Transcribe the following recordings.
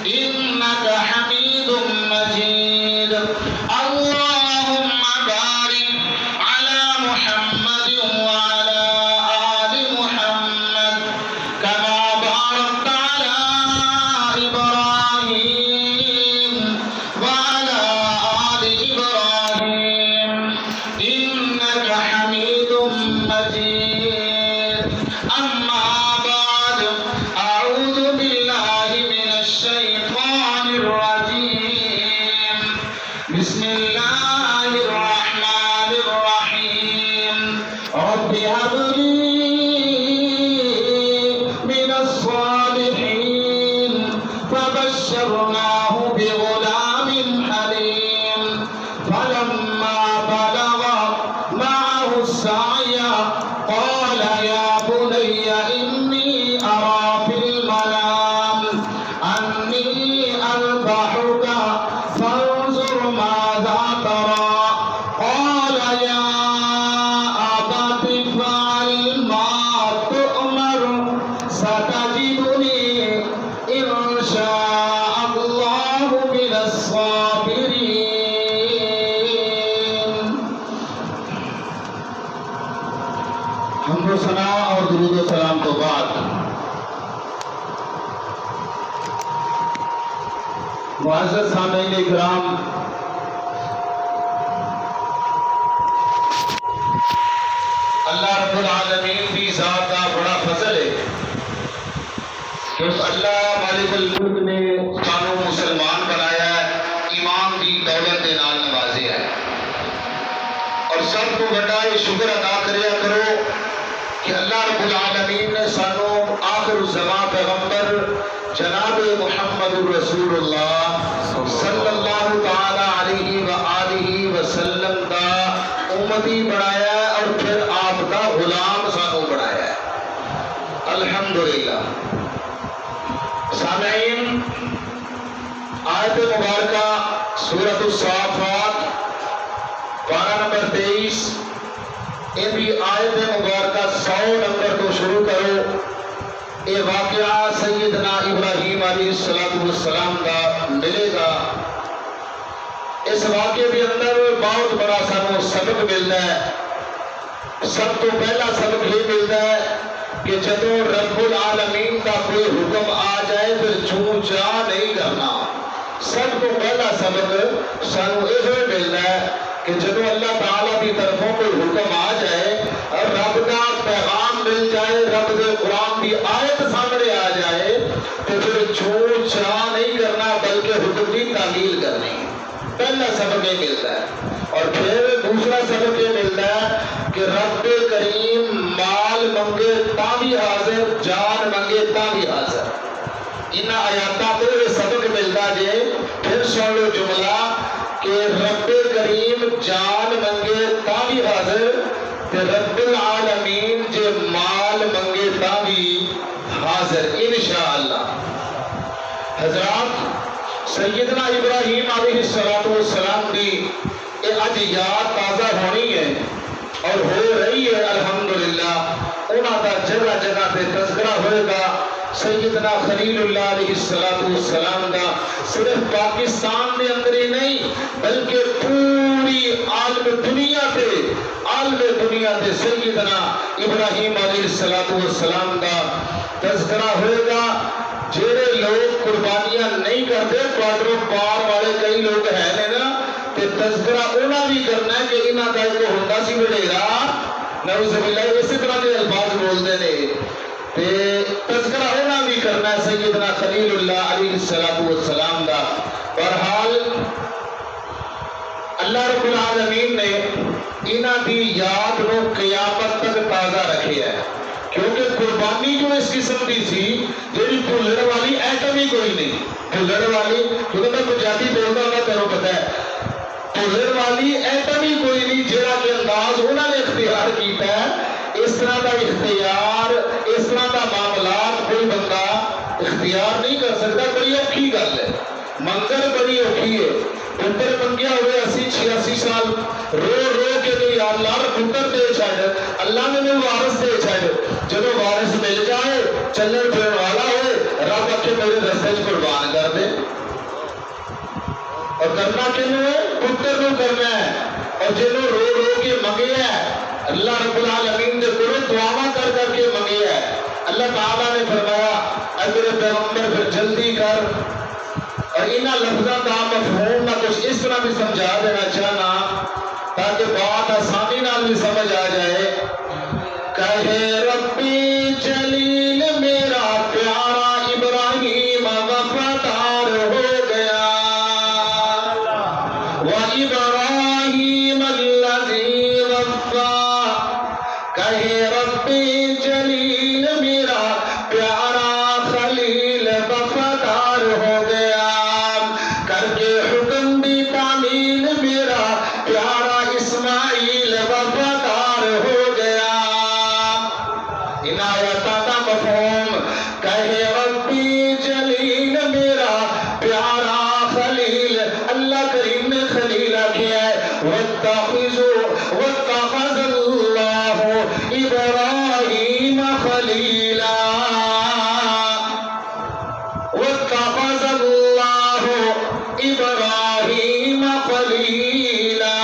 إنك حميد مجيد اللهم بارك على محمد وعلى آل محمد كما باركت على إبراهيم وعلى آل إبراهيم إنك حميد مجيد أما بعد أعوذ بالله من الشيطان الرجيم بسم الله الرحمن الرحيم رب هب لي من الصالحين فبشرناه بغلام حليم فلما بلغ معه السعي قال يا بني إني أرى في المنام أني أذبحك فانظر ماذا ترى قال يا أبت افعل ما تؤمر ستجدني إن شاء الله من الصابرين. حمد و ثنا اور درود و سلام کے بعد معزز سامعین اکرام، اللہ رب العالمین کی ذات کا بڑا فضل ہے کہ اس اللہ مالک الملک نے سانو مسلمان بنایا ہے، ایمان دی دولت دے نال نوازیا ہے، اور سب کو بڑا یہ شکر ادا کریا کرو کہ اللہ رب العالمین نے سانو آخر الزمان پیغمبر جناب محمد رسول اللہ صلی اللہ تعالی علیہ وآلہ وسلم کا امتی بنایا ہے اور پھر آپ کا غلام سانو بنایا ہے، الحمدللہ۔ سامعین، آیت مبارکہ سورۃ الصافات پارہ نمبر 23، ان بھی آیت مبارکہ 100 نمبر کو شروع کرو۔ یہ واقعہ سیدنا ابراہیم علیہ السلام کا ملے گا۔ اس واقعے کے اندر بہت بڑا سانو سبق ملتا ہے۔ سب تو پہلا سبق یہ ملتا ہے کہ جدوں رب العالمین کا کوئی حکم آ جائے پھر چوں چاں نہیں کرنا۔ سب کو پہلا سبق سانو یہ ملتا ہے کہ جدوں اللہ تعالیٰ کی طرفوں کوئی حکم آ جائے اور رب کا پیغام مل جائے، رب کے قرآن کی آیت سامنے آ جائے تو پھر چوں چاں نہیں کرنا بلکہ حکم کی تعمیل کرنی۔ پہلا سبق یہ ملتا ہے۔ اور پھر دوسرا سبق یہ ملتا ہے کہ رب کریم مال منگے تا بھی حاضر، جان منگے تا بھی حاضر۔ ان آیاتوں کو یہ سبق ملتا جے۔ پھر سن لو جملہ کہ رب کریم جان منگے تا بھی حاضر تے رب العالمین جے مال منگے تا بھی حاضر انشاءاللہ۔ حضرات، سیدنا ابراہیم علیہ السلام کی اج یاد تازہ ہونی ہے اور ہو رہی ہے الحمدللہ۔ انہاں دا جگہ جگہ تے تذکرہ ہوئے گا سیدنا خلیل اللہ علیہ السلام دا، صرف پاکستان دے اندر ہی نہیں بلکہ پوری عالم دنیا تے سیدنا ابراہیم علیہ السلام دا تذکرہ ہوئے گا۔ جڑے لوگ قربانیاں نہیں کرتے، کوارٹر پار والے کئی لوگ ہیں نا، تے تذکرہ انہاں بھی کرنا ہے کہ انہاں دا ایک ہوندا سی وڈیرا، نعوذ باللہ اسی طرح کے الفاظ بولتے نے، تے تذکرہ انہاں بھی کرنا ہے سیدنا خلیل اللہ علیہ السلام دا۔ بہرحال اللہ رب العالمین نے انہاں دی یاد نو قیامت تک تازہ رکھے ہے، کیونکہ قربانی جو اس قسم کی سی جی بھولن والی ایٹم ہی کوئی نہیں۔ بھولن والی، کیونکہ میں پنجابی بولتا ہوں تینوں پتہ ہے، بھولن والی ایٹم ہی کوئی نہیں جہاں کے انداز انہوں نے اختیار کیتا ہے۔ اس طرح کا اختیار، اس طرح کا معاملات کوئی بندہ اختیار نہیں کر سکتا۔ بڑی اوکھی گل ہے، منظر بڑی اوکھی ہے۔ پتر منگیا ہوئے 80-86 سال رو رو کے تو یا اللہ پتر دے چھڑ، اللہ نے وارث دے چھڑ۔ جب وارث مل جائے، چلن پھرن والا ہوئے، رب اکھے میرے رستے قربان کر دے۔ کرنا کنوں ہے؟ پتر نو کرنا ہے، اور جنہوں رو رو کے منگے ہے اللہ رب العالمین دے کولوں دعاواں کر کر کے منگے ہے۔ اللہ تعالیٰ نے فرمایا اے میرے پیغمبر پھر جلدی کر، اور انہاں لفظاں کا مفہوم میں کچھ اس طرح بھی سمجھا دینا چاہنا تاکہ بات آسانی نال بھی سمجھ آ جائے۔ کہے ربی جلیل میرا پیارا ابراہیم وفادار ہو گیا، وَإِبْرَاهِيمَ الَّذِي وَفَّى۔ کہے ربی جلیل میرا پیارا خلیل وفادار ہو گیا، کر کے حکم دی تعمیل میرا پیارا اسماعیل وفادار ہو گیا۔ عنایتاں دا مفہوم کہے ربی جلیل میرا پیارا خلیل، اللہ کریم نے خلیل کیا ہے۔ وَاتَّخَذَ اللَّهُ إِبْرَاهِيمَ خَلِيلًا، وَاتَّخَذَ اللَّهُ إِبْرَاهِيمَ خَلِيلًا،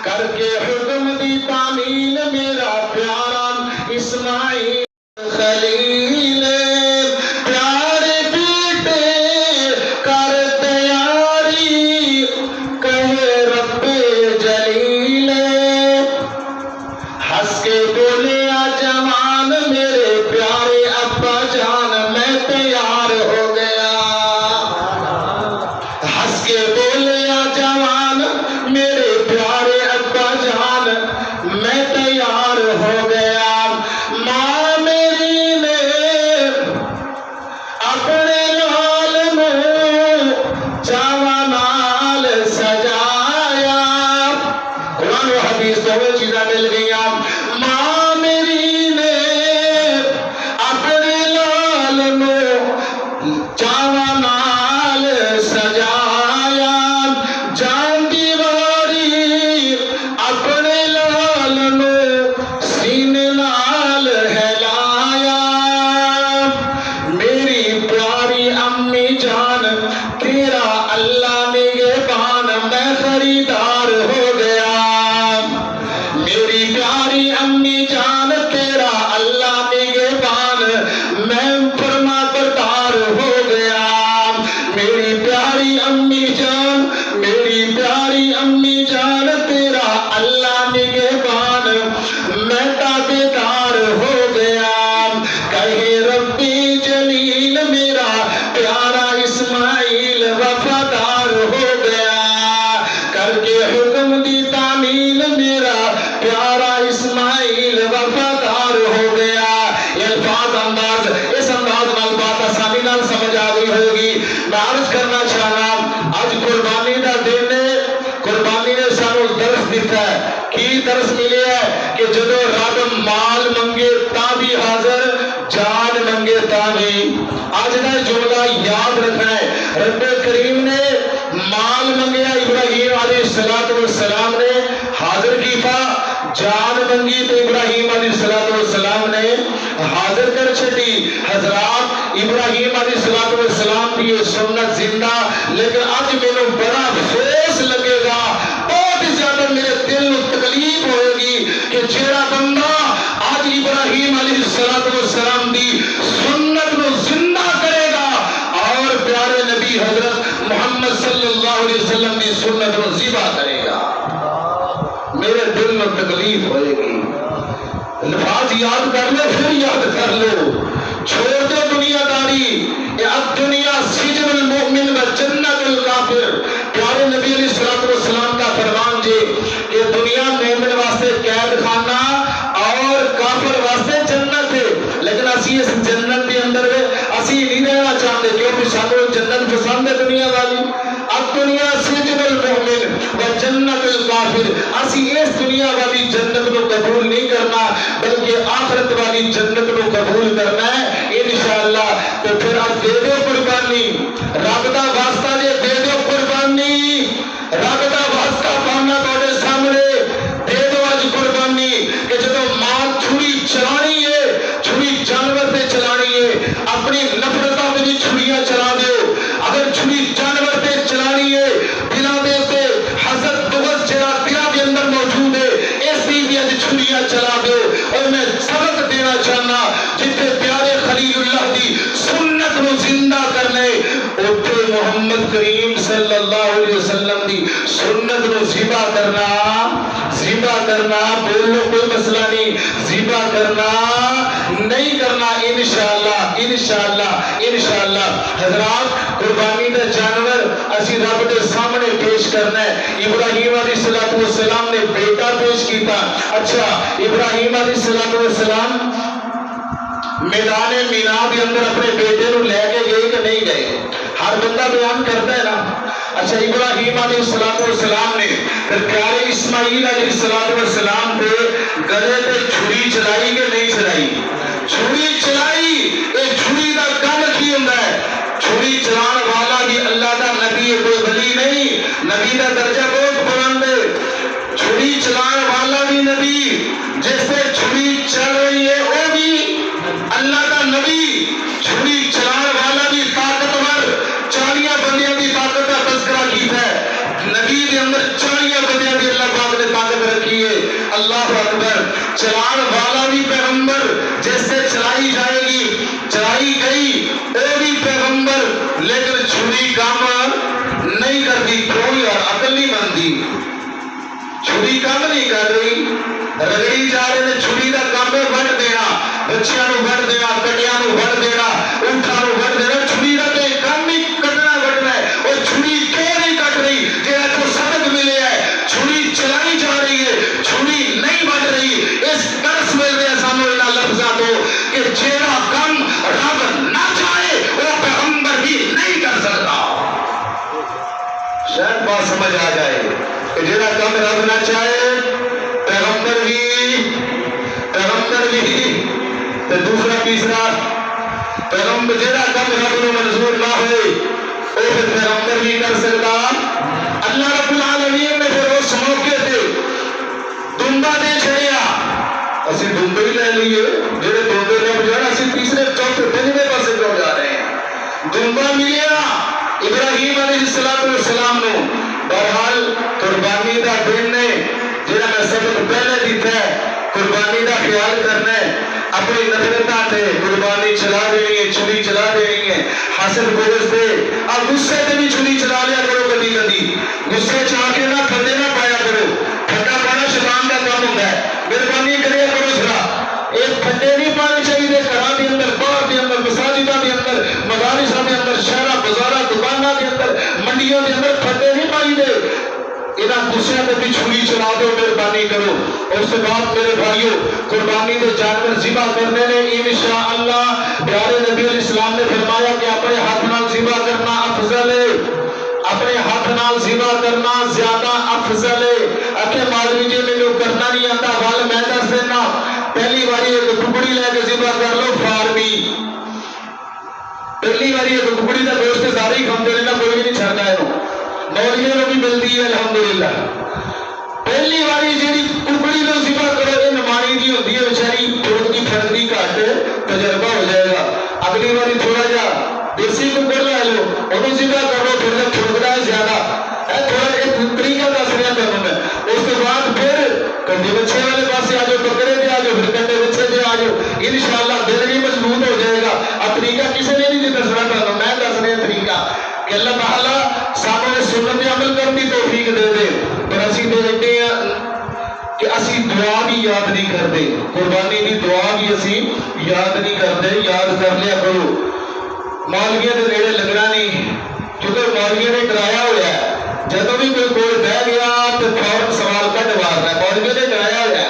کر کے حکم دی تعمیل میرا پیارا اسماعیل خلیل، پیارے بیٹے کر تیاری، کہے رب جلیل، ہنس کے بولے آ جوان میرے پیارے ابا جان میں تیار ہو گیا، ہنس کے بولے آ جوان میرے پیارے ابا جان میں تیار ہو گیا۔ ماں میری نے اپنے لال منہ چاواں نال سجایا، قرآن و حدیث دونوں چیزیں مل گئیاں۔ ماں میری نے اپنے لال منہ چاواں نال سجایا، جان دیواری اپنے لال منہ سینے نال ہلایا، میری پیاری امی جان تیرا اللہ نگہبان میں خریدار ہو گیا، میری پیاری امی جان تیرا اللہ نگہبان میں فرما بردار ہو گیا، میری پیاری امی جان، میری پیاری امی جان تیرا اللہ نگہبان میں تابعدار ہو گیا، کہے ربی جلیل میرا پیارا اسماعیل وفادار ہو گیا، کر کے حکم دی تعمیل میرا پیارا اسماعیل وفادار ہو گیا۔ یہ الفاظ انداز، اس انداز نال بات آسانی نال سمجھ آ گئی ہوگی۔ میں عرض کرنا چاہنا آج قربانی دا دن ہے، قربانی نے سانو درس دیتا ہے، کی درس ملے ہے کہ جدو رب مال منگے تاں بھی حاضر، جان منگے تاں بھی۔ آج دا جملہ یاد رکھنا ہے، رب کریم نے مال منگیا ابراہیم علیہ السلام نے حاضر کیتا، جان منگی تو ابراہیم علیہ السلام نے حاضر کر چھٹی۔ حضرات ابراہیم علیہ السلام کی یہ سنت زندہ، لیکن آج میں نے بڑا افسوس لگے گا، بہت زیادہ میرے دل کو تکلیف ہوئے گی کہ جیڑا بندہ آج ابراہیم علیہ السلام دی سنت کو زندہ کرے گا اور پیارے نبی حضرت محمد صلی اللہ علیہ وسلم دی سنت کو ذبح کرے گا، میرے دل میں تکلیف ہوئے گی۔ الفاظ یاد کر لو، پھر یاد کر لو، چھوڑ دو دنیا داری، اب دنیا سجن المؤمن و جنت الکافر۔ پیارے نبی علیہ السلام کا فرمان جی کہ دنیا مومن واسطے قید خانہ اور کافر واسطے جنت ہے، لیکن اسی اس جنت کے اندر اسی نہیں رہنا چاہتے کیونکہ سانو جنت پسند ہے دنیا والی۔ اب دنیا سجن المؤمن و جنت الکافر، اسی اس دنیا والی جنت کو قبول نہیں کرنا بلکہ آخرت والی جنت کو قبول کرنا ہے انشاءاللہ۔ تو پھر آپ دے دو قربانی، رب دا واسطہ جے دے دو قربانی، رب دا واسطہ پانا تھوڑے سامنے دے دو اج قربانی کہ جدو مال چھری چلانی ہے، چھری جانور پہ چلانی ہے، اپنی نفرتوں پہ بھی چھریاں چلا دو، اگر چھری دی سنت نو زندہ کرنے اوتے محمد کریم صلی اللہ علیہ وسلم دی سنت نو ذبح کرنا بولو کوئی مسئلہ نہیں، ذبح کرنا نہیں کرنا انشاءاللہ حضرات قربانی دا جانور اسی رب دے سامنے پیش کرنا ہے۔ ابراہیم علیہ السلام نے بیٹا پیش کیتا، اچھا ابراہیم علیہ السلام میدان مینا کے اندر اپنے بیٹے نو لے کے گئے کہ نہیں گئے؟ ہر بندہ بیان کرتا ہے نا۔ اچھا ابراہیم علیہ السلام نے پیارے اسماعیل علیہ السلام پہ گلے پہ چھری چلائی کہ نہیں چلائی؟ چھری چلائی۔ اے چھری دا کم کی ہوندا ہے؟ چھری چلان والا بھی اللہ دا نبی ہے، کوئی ولی نہیں، نبی دا درجہ بہت بلند ہے۔ چھری چلان والا بھی نبی، جس سے چھری چل رہی ہے وہ بھی اللہ دا نبی، چھری چلان والا بھی طاقتور، 40 بندیاں دی طاقت کا تذکرہ کیتا ہے، نبی دے اندر 40 بندیاں دی اللہ پاک نے طاقت رکھی ہے۔ اللہ اکبر۔ چلان والا بھی پیغمبر، جس سے چلائی جائے گی، چلائی گئی وہ بھی پیغمبر، لیکن چھری کام نہیں کرتی۔ کیوں یار؟ عقل نہیں بنتی، چھری کام نہیں کر رہی، رگڑی جا رہے نے۔ چھری کا کام ہے وڈ دینا، بچیاں نو وڈ دینا، کٹیاں نو وڈ دینا، اونٹاں نو وڈ دینا۔ چھری کا تو کام ہی کٹنا وڈنا ہے۔ اور چھری کیوں نہیں کٹ رہی؟ جہاں کو سبق ملے ہے، چھری چلائی جا رہی ہے، چھری نہیں وڈ رہی۔ اس درس مل رہے سانو انہاں لفظاں تو کہ جیڑا کام رب نہ چاہے وہ پیغمبر بھی نہیں کر سکتا۔ شاید بات سمجھ آ جائے کہ جیڑا کام رب نہ چاہے پیغمبر بھی تو دوسرا تیسرا پیغمبر جیڑا کام رب نو منظور نہ ہوئے وہ پھر پیغمبر بھی کر سکتا۔ اللہ رب العالمین نے پھر اس موقع تے دمبا دے چھڑیا، اسی دمبے ہی لے لیے، جیڑے دمبے رب جانا اسی تیسرے چوتھے پنجویں پاسے کیوں جا رہے ہیں؟ دمبا ملیا ابراہیم علیہ السلام نو۔ بہرحال قربانی دا دن نے جہاں میں سبق پہلے دیتا ہے، قربانی دا خیال کرنا ہے، اپنی نفرتاں تے قربانی چلا دینی ہے، چھری چلا دینی ہے، حسد بغض تے اب غصے تے بھی چھری چلا لیا کرو، کبھی کبھی غصے چاہ کے نہ پھٹے نہ پایا کرو، پھٹا پانا شیطان کا کام ہوتا ہے، مہربانی کریا کرو ذرا۔ ایک پھٹے نہیں پانے چاہیے گھراں دے اندر، باہر دے اندر، مساجداں دے اندر، مدارساں دے اندر، شہراں بازاراں دکاناں دے اندر، منڈیاں دے اندر پھٹے نہیں پائی دے۔ انہاں غصیاں تے بھی چھری چلا دو، مہربانی کرو۔ اور اس کے بعد میرے بھائیوں قربانی دے جانور ذبح کرنے نے انشاءاللہ پیارے نبی علیہ السلام نے فرمایا کہ اپنے ہاتھ نال ذبح کرنا افضل ہے، اپنے ہاتھ نال ذبح کرنا زیادہ افضل ہے۔ اکھے مولوی جی مینوں کرنا نہیں آتا، ول میں دس دینا، پہلی باری ایک ٹکڑی لے کے ذبح کر لو فارمی، پہلی باری ایک ٹکڑی کا گوشت سارے ہی کھاندے نے نا، کوئی بھی نہیں چھڑتا ہے، مولویوں کو بھی ملتی ہے الحمدللہ۔ پہلی باری جیڑی ٹکڑی تو ذبح کرو، یہ نمانی دی ہوتی ہے بیچاری، ٹوٹ کی پھڑتی گھٹ تجربہ ہو جائے گا۔ اگلی باری تھوڑا جا دیسی ٹکڑ لے لو، انہوں ذبح کر لو، پھر جب ٹھڑکتا ہے زیادہ ہے، تھوڑا ایک طریقہ دس رہا کروں میں۔ اس کے بعد پھر کنڈے بچے والے پاسے آ جاؤ، بکرے پہ آ جاؤ، پھر کنڈے بچے پہ آ جاؤ، انشاءاللہ دل بھی مضبوط ہو جائے گا۔ اب طریقہ کسی نے نہیں دسنا کرنا، میں دس رہا طریقہ کہ اللہ تعالیٰ سامنے سنت عمل کرنے کی توفیق دے دے، پر اسی دیکھتے ہیں کہ اسی دعا بھی یاد نہیں کرتے، قربانی کی دعا بھی اسی یاد نہیں کرتے۔ یاد کر لیا کرو، مولویوں کے نیڑے لگنا نہیں، کیونکہ مولویوں نے ڈرایا ہوا ہے، جب بھی کوئی کول بہ گیا تو فوراً سوال کٹ مارنا ہے، مولویوں نے ڈرایا ہوا ہے۔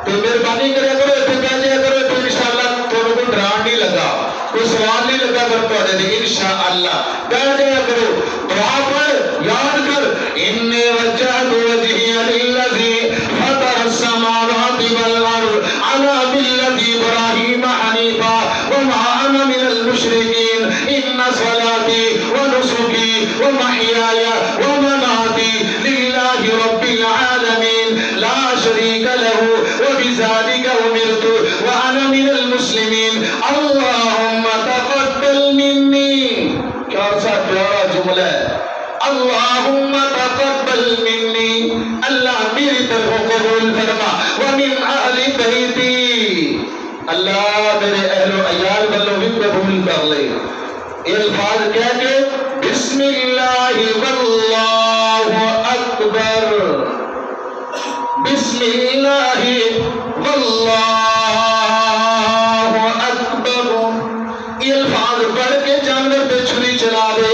تو مہربانی کریا کرو، اتنے کہہ دیا کرو، تو انشاءاللہ تمہیں کوئی ڈران نہیں لگا، کوئی سوال نہیں لگا کر پڑے دے، انشاءاللہ کہہ دیا کرو، دعا پر یاد کر، انی وجہت وجہی للذی فطر السماوات والارض علی ملت ابراہیم حنیفا وما انا من المشرکین ان صلاتی ونسکی ومحیای ومماتی للہ رب العالمین لا شریک لہ وبذلک امرت وانا من المسلمین اللہم تقبل منی۔ کیا سا پیارا جملہ ہے، اللہم تقبل منی، اللہ میری طرف قبول فرما، ومن اہل بیتی، اللہ میرے اہل و عیال والوں بھی قبول کر لے. الفاظ کہہ کے بسم اللہ واللہ اکبر، بسم اللہ واللہ اکبر، یہ الفاظ پڑھ کے جانور پہ چھری چلا دے.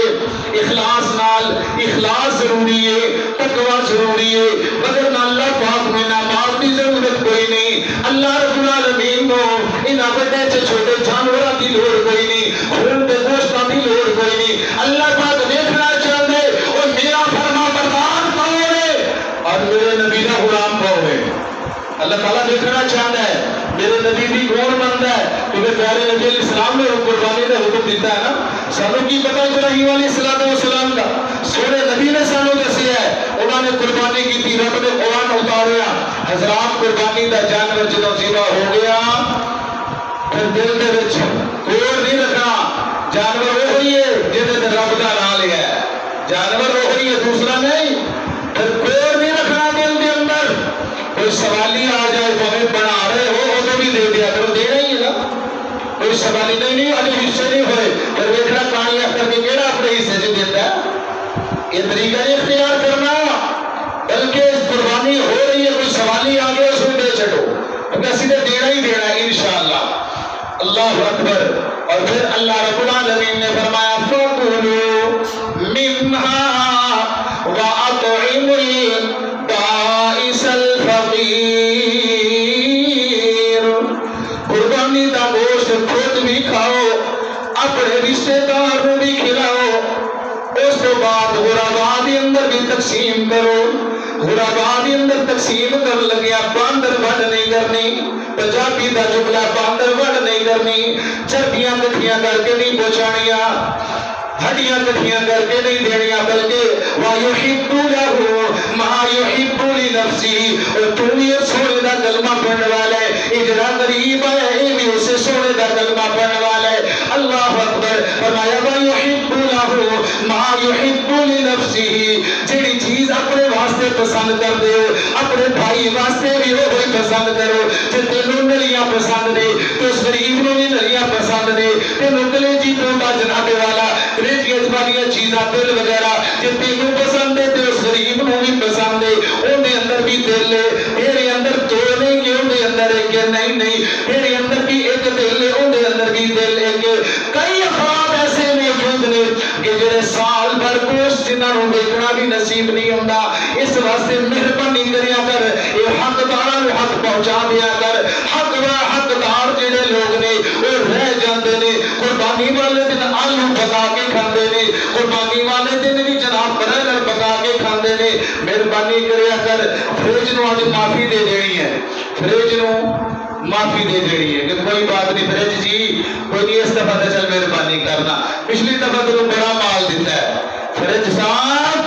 اخلاص نال، اخلاص ضروری ہے، تقوی ضروری ہے، وگرنہ اللہ پاک میں نماز کی ضرورت کوئی نہیں. اللہ رب العالمین کو انہاں بڑے سے چھوٹے جانوراں کی لوڑ کوئی نہیں، خون کے گوشتاں کی لوڑ کوئی نہیں. اللہ پاک دیکھنا چاہتے اور میرا فرما بردار کون ہے اور میرے نبی کا غلام کون ہے. اللہ تعالیٰ دیکھنا چاہتا ہے میرے نبی بھی کون بنتا ہے، کیونکہ پیارے نبی علیہ السلام نے قربانی کا حکم دیتا ہے نا. سانوں کی پتہ ابراہیم علیہ السلام کا سونے نبی نے سانوں دسیا ہے، انہوں نے قربانی کی تھی، رب نے قرآن اتاریا. حضرات قربانی کا جانور جدوں ذبح ہو گیا پھر دل دے وچ کوڑ نہیں رکھنا. جانور وہی ہے جہدے تے رب دا نام لیا ہے، جانور وہی ہے دوسرا نہیں. پھر کوڑ نہیں رکھنا دل دے اندر. کوئی سوالی آ جائے تمہیں بنا رہے ہو وہ بھی دے دیا کرو، دینا ہی ہے نا. کوئی سوالی نہیں ابھی حصے نہیں ہوئے پھر دیکھنا کہانیاں کر کے کہڑا اپنے حصے سے دیتا ہے. یہ طریقہ نہیں اختیار کرنا، بلکہ قربانی ہو رہی ہے کوئی سوالی آ گیا اس میں دے چھڑو، کیونکہ اسی نے دینا ہی دینا ہے انشاءاللہ. اللہ اکبر. اور پھر اللہ رب العالمین نے فرمایا فَكُلُوا مِنْهَا وَأَطْعِمُوا الْبَائِسَ الْفَقِيرَ. قربانی کا گوشت خود بھی کھاؤ، اپنے رشتے دار کو بھی کھلاؤ، اس کے بعد غرباء کے اندر بھی تقسیم کرو. غرباء کے اندر تقسیم کر لگیا باندر بڑھ نہیں کرنی. پنجابی دا جملہ باندر بڑھ نہیں کرنی. چربیاں کٹھیاں کر کے نہیں پہنچانیاں، ہڈیاں کٹھیاں کر کے نہیں دینیاں، بلکہ وَيُحِبُّ لَهُ مَا يُحِبُّ لِنَفْسِهِ. اور تو یہ سونے دا کلمہ پڑھنے والا ہے، اجرا قریب ہے یہ بھی اسے سونے دا کلمہ پڑھنے والا ہے. اللہ اکبر. فرمایا وَيُحِبُّ لَهُ مَا يُحِبُّ لِنَفْسِهِ. جڑی چیز اپنے واسطے پسند کر دے اپنے بھائی واسطے بھی وہی پسند کرو. جے تینوں نلیاں پسند نے تو اس غریب نوں بھی نلیاں پسند نے. تینوں کلیجی ٹوٹا جناب والا کلیجی والیاں چیزاں دل وغیرہ جے تینوں پسند ہے تو اس غریب نوں بھی پسند ہے. اون دے اندر بھی دل ہے، تیرے اندر دو نہیں کہ اون دے اندر ایک ہے. نہیں نہیں، تیرے اندر بھی ایک دل ہے، اون دے اندر بھی دل ایک ہے. کئی افراد ایسے موجود نے کہ جڑے سال بھر گوشت جنہاں نوں دیکھنا بھی نصیب نہیں ہوندا. اس واسطے مہربانی کریا کر یہ حقداراں نوں حق پہنچا دیا کر. حقدار جڑے لوگ نے وہ رہ جاندے نے. قربانی والے دن آلو پکا کے کھاندے نے، قربانی والے دن بھی جناب برگر پکا کے کھاندے نے. مہربانی کریا کر فریج نوں اج معافی دے دینی ہے، فریج نوں معافی دے دینی ہے کہ کوئی بات نہیں فریج جی کوئی نہیں، اس دفعہ تو چل مہربانی کرنا، پچھلی دفعہ تو بڑا مال دیتا ہے. فریج صاحب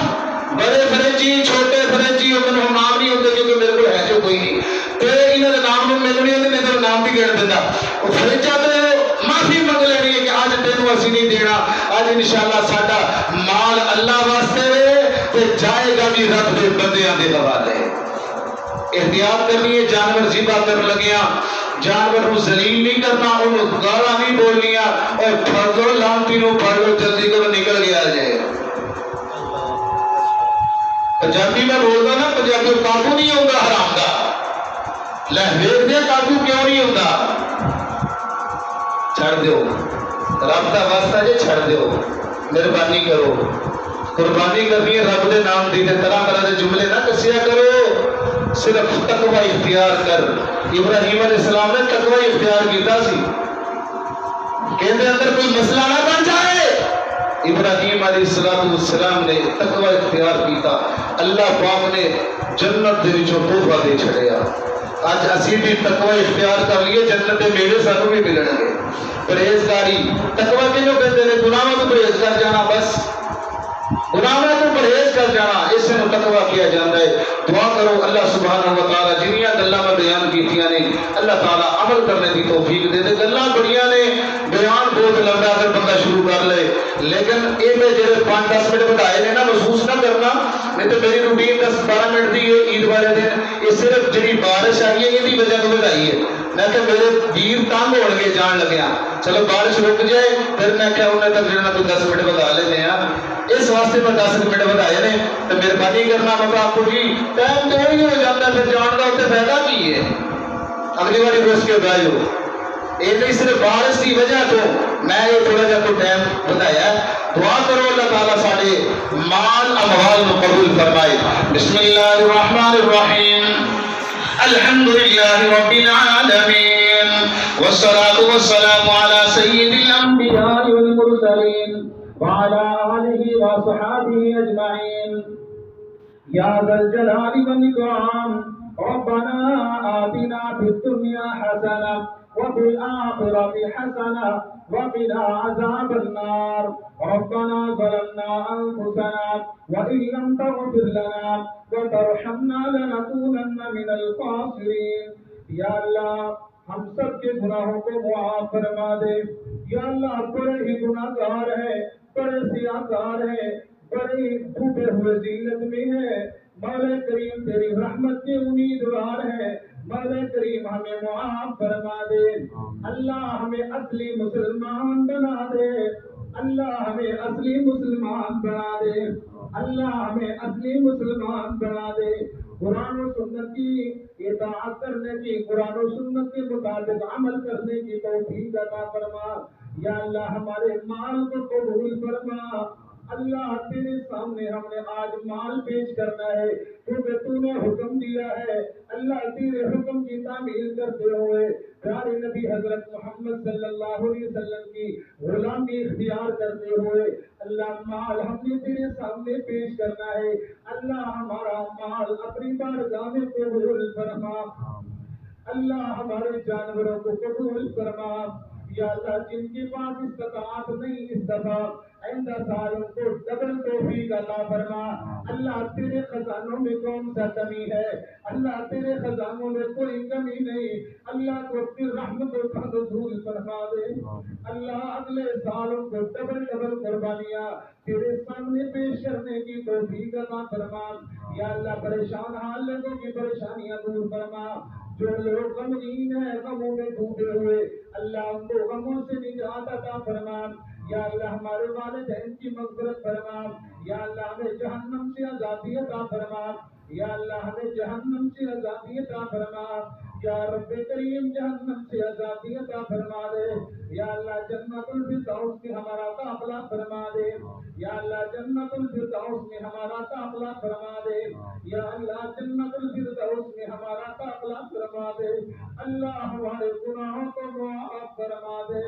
بڑے فریجی چھوٹے فریجی انہوں نام نہیں ہوتے کیونکہ میرے کو ہے جو کوئی نہیں تے انہوں نے نام میں نہیں ہوتے میں تو نام بھی گھڑ دیتا. وہ فریجا تو معافی منگ لینی ہے کہ آج تینوں اسی نہیں دینا، آج انشاءاللہ ساڈا مال اللہ واسطے تے جائے گا بھی رب دے بندیاں دے حوالے. احتیاط کرنی ہے. جانور ذبح کر لگیا جانور کو ذلیل نہیں کرنا، انہوں گالا نہیں بولنیا اور پھڑ دو لانتی نو پھڑ دو جلدی کرو نکل گیا جائے. پنجابی میں بولتا نا پنجابی قابو نہیں ہوتا حرام کا. لہویک دے قابو کیوں نہیں ہوتا؟ چھڑ دیو، رب دا واسطہ جے چھڑ دیو، مہربانی کرو. قربانی کرنی ہے رب دے نام دی تے طرح طرح دے جملے نہ کسیا کرو. صرف تقوی اختیار کر. ابراہیم علیہ السلام نے تقوی اختیار کیتا سی کہ اندر کوئی مسئلہ نہ بن جائے. ابراہیم علیہ السلام نے تقوی اختیار کیتا، اللہ پاک نے جنت دے وچوں تحفہ دے چھڑیا. اج اسی بھی تقوی اختیار کر لیے جنت دے میوے سانوں بھی ملن گے. پرہیزگاری تقوی کینوں کہتے ہیں؟ گناہوں تو پرہیز کر جانا، بس گناہوں تو پرہیز کر جانا، اس سے تقوی کیا جاتا ہے. دعا کرو اللہ سبحانہ و تعالی جنیاں گلاں میں بیان کیتیاں نے اللہ تعالی عمل کرنے کی توفیق دے دے. گلاں بڑیاں نے، بیان بہت لمبا اگر بندہ شروع کر لے، لیکن یہ جڑے 5-10 منٹ بڑھائے نے نا محسوس نہ کرنا. نہیں تو میری روٹین 10-12 منٹ دی ہے عید والے دن، یہ صرف جڑی بارش آئی ہے یہ وجہ تو بڑھائی ہے. میں کہ میرے ویر تنگ ہو گئے جان لگیا چلو بارش رک جائے پھر میں کہ انہیں تک جڑنا تو 10 منٹ بتا لینے ہیں اس واسطے میں 10 منٹ بتائے نے تو مہربانی کرنا بابا آپ کو جی ٹائم تو وہی ہو جاتا ہے پھر جان کا اتنے فائدہ کی ہے اگلی باری روز کے بھائی ہو یہ نہیں صرف بارش کی وجہ تو میں یہ تھوڑا جا تو ٹائم بتایا دعا کرو اللہ تعالیٰ سارے مال اموال کو قبول فرمائے بسم اللہ الرحمن الرحیم الحمد للہ رب العالمین والصلاة والسلام على سید الانبیاء والمرسلین وعلى آلہ وصحابہ اجمعین یا ذا الجلال والاکرام ربنا آتنا فی الدنیا حسنہ وفي الآخرة حسنة وقنا عذاب النار ربنا ظلمنا أنفسنا وإن لم تغفر لنا وترحمنا لنكونن من الخاسرين یا اللہ ہم سب کے گناہوں کو معاف فرما دے یا اللہ بڑے ہی گناہ گار ہیں بڑے سیاہ گار ہیں بڑے ڈوبے ہوئے ذلت میں ہیں مولا کریم تیری رحمت کے امیدوار ہیں مولا کریم ہمیں معاف فرما دے اللہ ہمیں اصلی مسلمان بنا دے اللہ ہمیں اصلی مسلمان بنا دے اللہ ہمیں اصلی مسلمان بنا دے قرآن و سنت کی اطاعت کرنے کی قرآن و سنت کے مطابق عمل کرنے کی توفیق عطا فرما یا اللہ ہمارے مال کو قبول فرما اللہ تیرے سامنے ہم نے آج مال پیش کرنا ہے کیونکہ تو نے حکم دیا ہے اللہ تیرے حکم کی تعمیل کرتے ہوئے پیارے نبی حضرت محمد صلی اللہ علیہ وسلم کی غلامی اختیار کرتے ہوئے اللہ مال ہم نے تیرے سامنے پیش کرنا ہے اللہ ہمارا مال اپنی بارگاہ میں قبول فرما اللہ ہمارے جانوروں کو قبول فرما یا اللہ جن کے پاس استطاعت نہیں اس دفعہ آئندہ سال ان کو ڈبل توفیق عطا فرما اللہ تیرے خزانوں میں کون سا کمی ہے اللہ تیرے خزانوں میں کوئی کمی نہیں اللہ کو اپنی رحمت کا نزول فرما دے اللہ اگلے سال ان کو ڈبل قربانیاں تیرے سامنے پیش کرنے کی توفیق عطا فرما یا اللہ پریشان حال لوگوں کی پریشانیاں دور فرما جو لوگ غمگین ہیں غموں میں ڈوبے ہوئے اللہ ان کو غموں سے نجات عطا فرما یا اللہ ہمارے والدین کی مغفرت فرما یا اللہ ہمیں جہنم سے آزادی عطا فرما یا اللہ ہمیں جہنم سے آزادی عطا فرما یا رب کریم جہنم سے آزادی عطا فرما دے یا اللہ جنت الفردوس میں ہمارا داخلہ فرما دے یا اللہ جنت الفردوس میں ہمارا داخلہ فرما دے یا اللہ جنت الفردوس میں ہمارا داخلہ فرما دے اللہ ہمارے گناہوں کو معاف فرما دے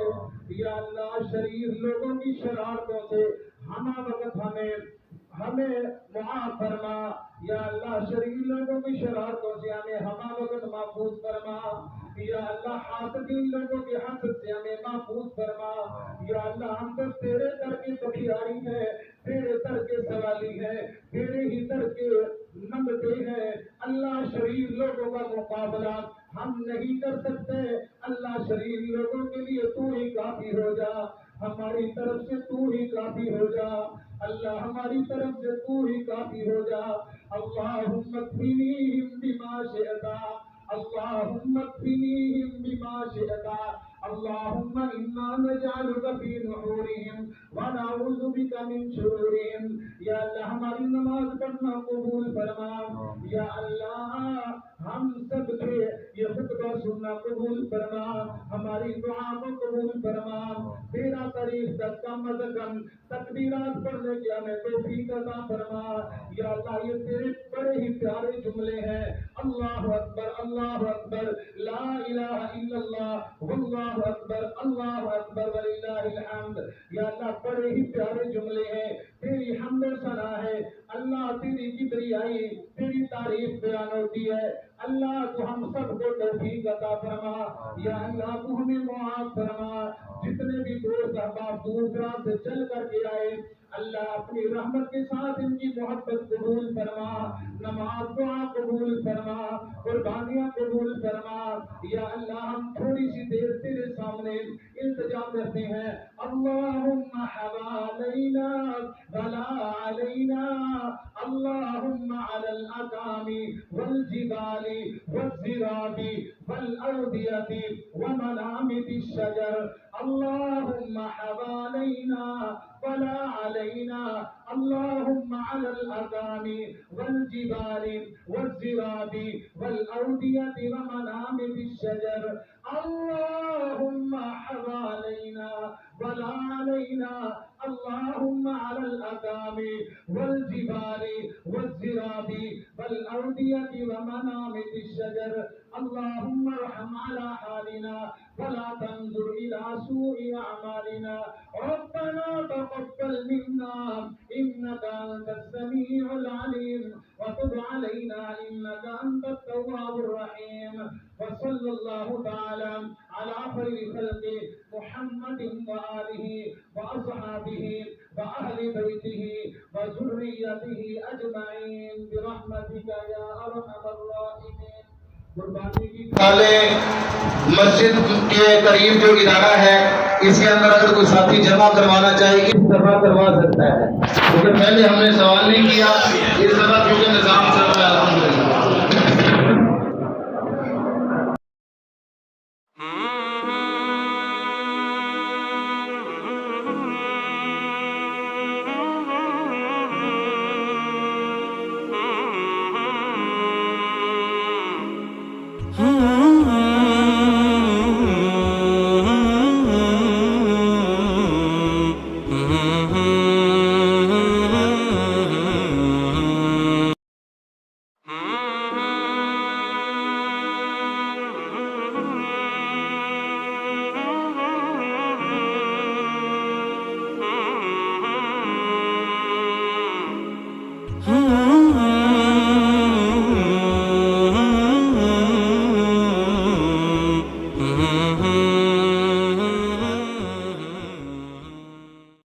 یا اللہ شریر لوگوں کی شرارتوں سے ہمہ وقت ہمیں معاف فرما یا اللہ شریر لوگوں کی شرارتوں سے ہمیں ہمہ وقت محفوظ فرما یا اللہ حاسدین لوگوں کے حسد سے ہمیں محفوظ فرما یا اللہ ہم تو تیرے در کی بخیاری ہے تیرے در کے سوالی ہے تیرے ہی در کے نمتے ہیں اللہ شریر لوگوں کا مقابلہ ہم نہیں کر سکتے اللہ شریر لوگوں کے لیے تو ہی کافی ہو جا ہماری طرف سے تو ہی کافی ہو جا اللہ ہماری طرف سے تو ہی کافی ہو جا اللہم اکفنیہم بما شئتا اللہم اکفنیہم بما شئتا اللہم انا نجعلک فی نحورہم ونعوذ بک من شرورہم یا اللہ ہماری نماز پڑھنا قبول فرما یا اللہ ہم سب کے یہ خطبہ سننا قبول فرما ہماری دعا کو قبول فرما تیرا تاریخ تک کم از کم تکبیرات پڑھنے کی ہمیں توفیق عطا فرما یا اللہ یہ تیرے بڑے ہی پیارے جملے ہیں اللہ اکبر لا الہ الا اللہ واللہ اکبر وللہ الحمد یا اللہ بڑے ہی پیارے جملے ہیں تیری حمد و ثنا ہے اللہ تیری کبریائی تیری تعریف بیان ہوتی ہے اللہ تو ہم سب کو توفیق عطا فرما یا اللہ تو ہمیں معاف فرما جتنے بھی دوست احباب دور دراز سے چل کر کے آئے اللہ اپنی رحمت کے ساتھ ان کی محبت قبول فرما نماز دعا قبول فرما قربانیاں قبول فرما یا اللہ ہم تھوڑی سی دیر تیرے سامنے التجا کرتے ہیں اللہم حوالینا ولا علینا اللہم علی الاکام والجبال والزراب والأودية ومنامة الشجر اللهم حوالينا ولا علينا اللهم على الأكام والجبال والزراب والأودية ومنامة الشجر اللهم حوالينا ولا علينا اللهم على الأكام والجبال والزراب والأودية ومنامة الشجر اللهم ارحم على حالنا ولا تنظر إلى سوء أعمالنا ربنا تقبل منا إنك أنت السميع العليم وتب علينا إنك أنت التواب الرحيم وصلى الله تعالى على خير خلق محمد وآله وأصحابه وأهل بيته وذريته أجمعين برحمتك يا أرحم الراحمين. مسجد کے قریب جو ادارہ ہے اس کے اندر اگر کوئی ساتھی جمع کروانا چاہے اس دفعہ کروا سکتا ہے کیونکہ پہلے ہم نے سوال نہیں کیا اس دفعہ کیونکہ نظام چل رہا ہے الحمدللہ.